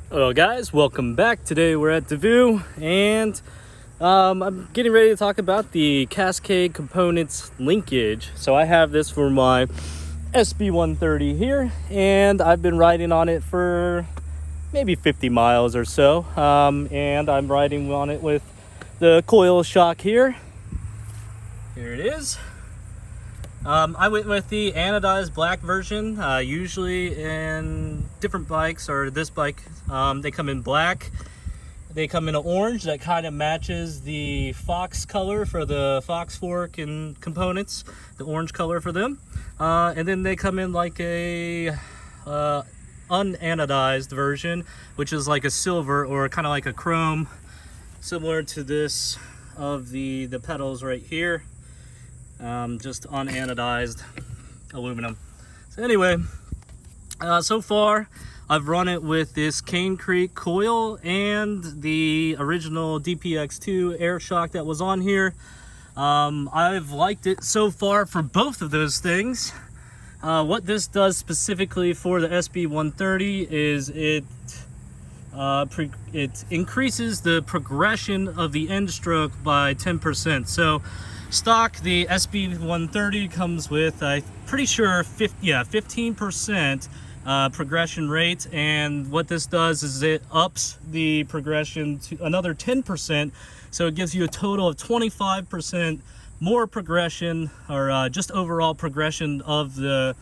Hello guys, welcome back. Today we're at Devou and I'm getting ready to talk about the Cascade Components Linkage. So I have this for my SB130 here and I've been riding on it for maybe 50 miles or so. And I'm riding on it with the coil shock here. Here it is. I went with the anodized black version. Usually in different bikes, or this bike, they come in black. They come in an orange that kind of matches the Fox color for the Fox fork and components, the orange color for them. And then they come in like a unanodized version, which is like a silver or kind of like a chrome, similar to this of the pedals right here. Just unanodized aluminum. So anyway, so far I've run it with this Cane Creek coil and the original DPX2 air shock that was on here. I've liked it so far for both of those things. What this does specifically for the SB130 is it increases the progression of the end stroke by 10%. So stock, the SB130 comes with, I'm pretty sure, 15% progression rate, and what this does is it ups the progression to another 10%, so it gives you a total of 25% more progression, or just overall progression of the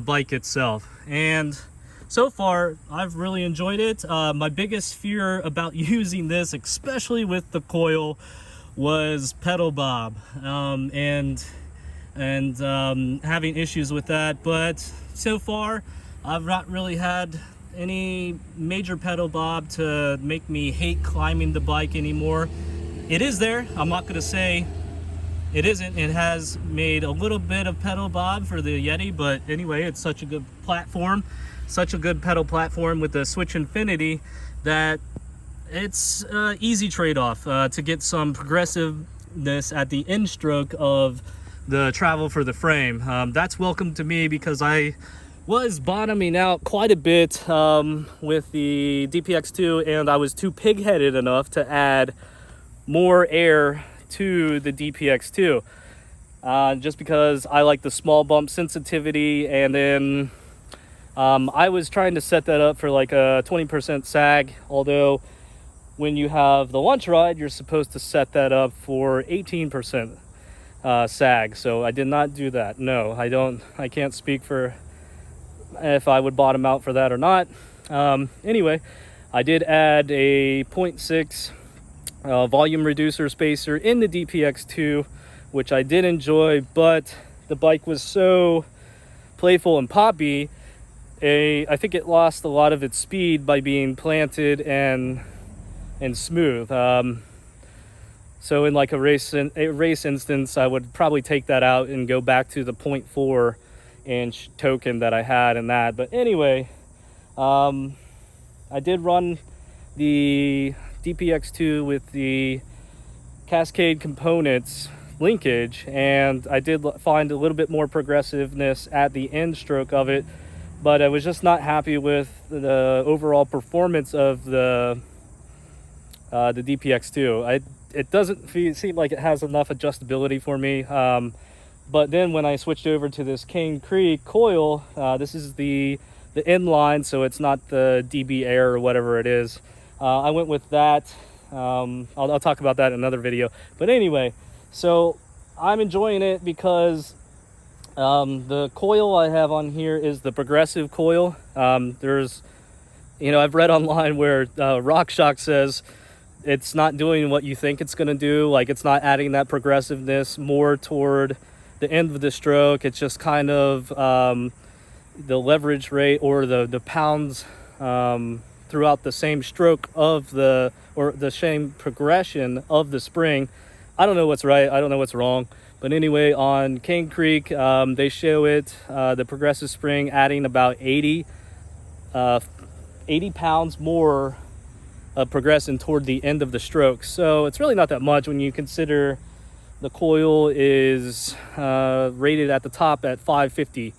bike itself. And so far I've really enjoyed it. My biggest fear about using this, especially with the coil, was pedal bob and having issues with that, but so far I've not really had any major pedal bob to make me hate climbing the bike anymore. It is there, I'm not going to say it isn't. It has made a little bit of pedal bob for the Yeti, but anyway, it's such a good platform, such a good pedal platform with the Switch Infinity, that it's an easy trade-off to get some progressiveness at the end stroke of the travel for the frame. That's welcome to me because I was bottoming out quite a bit with the DPX2, and I was too pig-headed enough to add more air to the DPX2 just because I like the small bump sensitivity. And then I was trying to set that up for like a 20% sag, although when you have the lunch ride, you're supposed to set that up for 18% sag. So I did not do that. No, I can't speak for if I would bottom out for that or not. Anyway, I did add a 0.6 volume reducer spacer in the DPX2, which I did enjoy, but the bike was so playful and poppy, I think it lost a lot of its speed by being planted and smooth. So in like a race instance, I would probably take that out and go back to the 0.4 inch token that I had in that. But anyway, I did run the DPX2 with the Cascade Components Linkage, and I did find a little bit more progressiveness at the end stroke of it, but I was just not happy with the overall performance of the DPX2. It doesn't seem like it has enough adjustability for me. But then when I switched over to this Cane Creek coil, this is the inline, so it's not the DB Air or whatever it is. I went with that. I'll talk about that in another video. But anyway, so I'm enjoying it because the coil I have on here is the progressive coil. There's, I've read online where RockShox says it's not doing what you think it's going to do. Like, it's not adding that progressiveness more toward the end of the stroke. It's just kind of the leverage rate or the pounds throughout the same stroke of the same progression of the spring. I don't know what's right, I don't know what's wrong, but anyway, on Cane Creek, they show it, the progressive spring adding about 80 pounds more progression toward the end of the stroke. So it's really not that much when you consider the coil is rated at the top at 550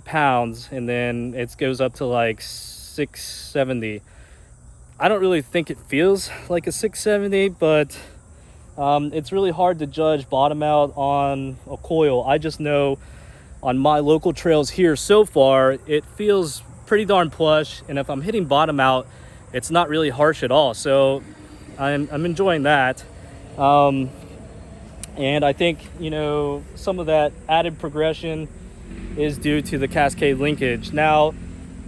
pounds, and then it goes up to like 670. I don't really think it feels like a 670, but it's really hard to judge bottom out on a coil. I just know on my local trails here so far, it feels pretty darn plush, and if I'm hitting bottom out, it's not really harsh at all. So I'm enjoying that. And I think, you know, some of that added progression is due to the Cascade linkage. Now,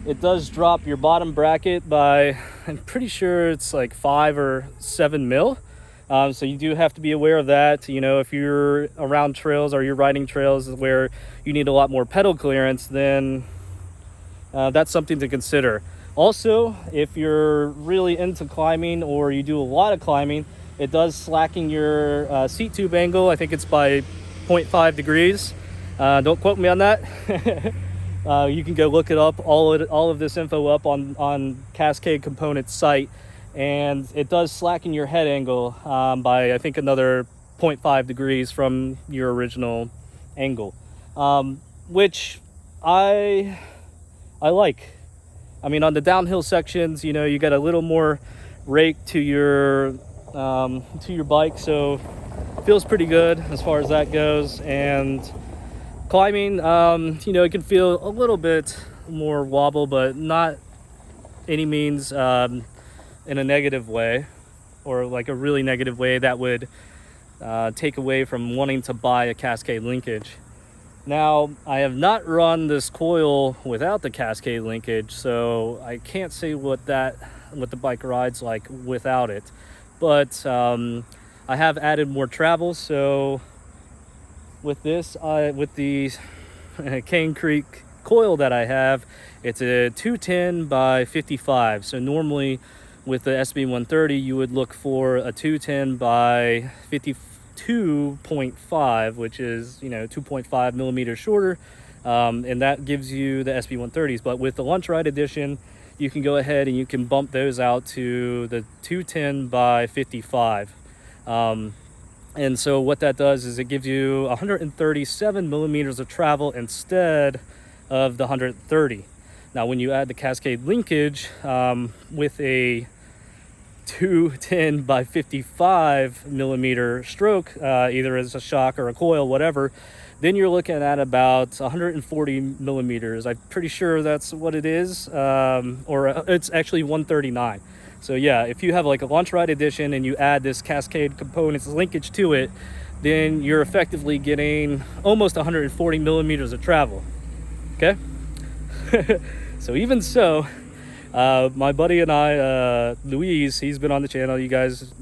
it does drop your bottom bracket by, I'm pretty sure it's like 5 or 7 mil. So you do have to be aware of that. You know, if you're around trails or you're riding trails where you need a lot more pedal clearance, then that's something to consider. Also, if you're really into climbing or you do a lot of climbing, it does slacken your seat tube angle. I think it's by 0.5 degrees. Don't quote me on that. You can go look it up, all of this info up on Cascade Components site, and it does slacken your head angle by, I think, another 0.5 degrees from your original angle, which I like. I mean, on the downhill sections, you know, you got a little more rake to your bike, so it feels pretty good as far as that goes. And climbing, you know, it can feel a little bit more wobble, but not any means in a negative way, or like a really negative way that would take away from wanting to buy a Cascade linkage. Now, I have not run this coil without the Cascade linkage, so I can't say what the bike rides like without it. But I have added more travel, so with this, with the Cane Creek coil that I have, it's a 210 by 55. So normally with the SB130, you would look for a 210 by 52.5, which is, you know, 2.5 millimeters shorter, and that gives you the SB130s. But with the Lunch Ride Edition, you can go ahead and you can bump those out to the 210 by 55. And so what that does is it gives you 137 millimeters of travel instead of the 130. Now, when you add the Cascade linkage with a 210 by 55 millimeter stroke, either as a shock or a coil, whatever, then you're looking at about 140 millimeters. I'm pretty sure that's what it is, or it's actually 139. So yeah, if you have like a Lunch Ride Edition and you add this Cascade Components linkage to it, then you're effectively getting almost 140 millimeters of travel. Okay? So even so, my buddy and I, Luis, he's been on the channel. You guys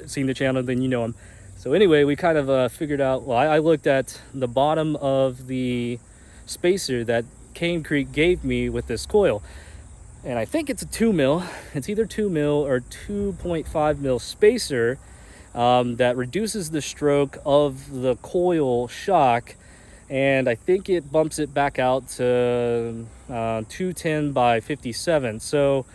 seen the channel, then you know him. So anyway, we kind of figured out, well, I looked at the bottom of the spacer that Cane Creek gave me with this coil. And I think it's a 2 mil. It's either 2 mil or 2.5 mil spacer that reduces the stroke of the coil shock. And I think it bumps it back out to 210 by 57. So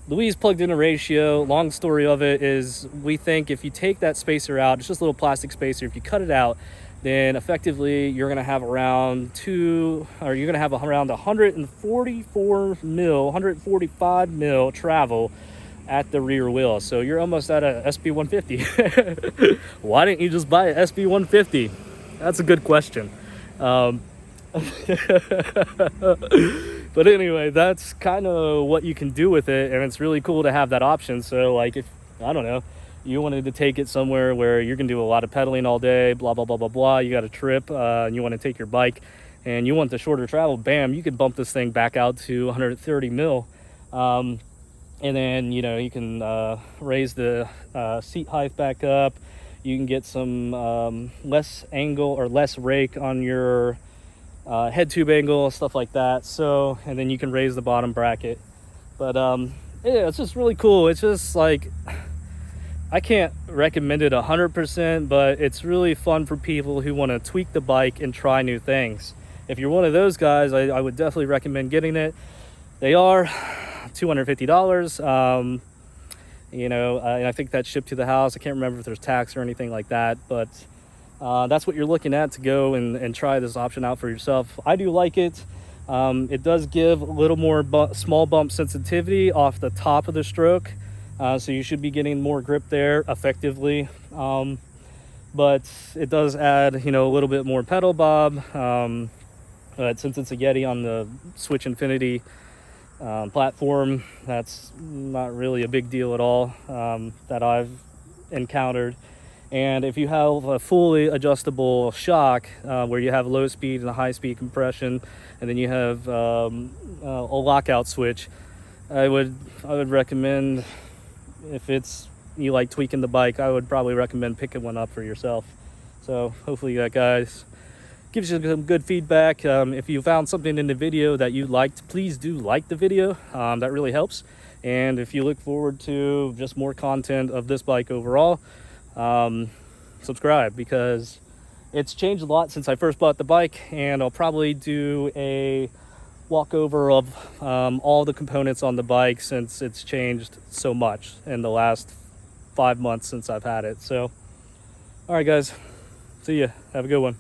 Louise plugged in a ratio. Long story of it is, we think if you take that spacer out, it's just a little plastic spacer, if you cut it out, then effectively you're going to have around 145 mil travel at the rear wheel. So you're almost at a SB150. Why didn't you just buy an SB150? That's a good question. But anyway, that's kind of what you can do with it, and it's really cool to have that option. So like, if, I don't know, you wanted to take it somewhere where you're gonna do a lot of pedaling all day, blah blah blah blah blah, you got a trip, and you want to take your bike and you want the shorter travel, bam, you can bump this thing back out to 130 mil, and then, you know, you can raise the seat height back up. You can get some less angle or less rake on your head tube angle, stuff like that. So, and then you can raise the bottom bracket. But yeah, it's just really cool. It's just like, I can't recommend it 100%, but it's really fun for people who want to tweak the bike and try new things. If you're one of those guys, I would definitely recommend getting it. They are $250. You know, and I think that's shipped to the house. I can't remember if there's tax or anything like that, but that's what you're looking at to go and try this option out for yourself. I do like it. It does give a little more small bump sensitivity off the top of the stroke, so you should be getting more grip there effectively. But it does add, you know, a little bit more pedal bob. But since it's a Yeti on the Switch Infinity platform, that's not really a big deal at all that I've encountered. And if you have a fully adjustable shock where you have low speed and a high speed compression, and then you have a lockout switch, I would recommend, if you like tweaking the bike, I would probably recommend picking one up for yourself. So hopefully that, guys, gives you some good feedback. If you found something in the video that you liked, please do like the video. That really helps. And if you look forward to just more content of this bike overall, subscribe, because it's changed a lot since I first bought the bike, and I'll probably do a walkover of all the components on the bike, since it's changed so much in the last 5 months since I've had it. So all right, guys, see ya, have a good one.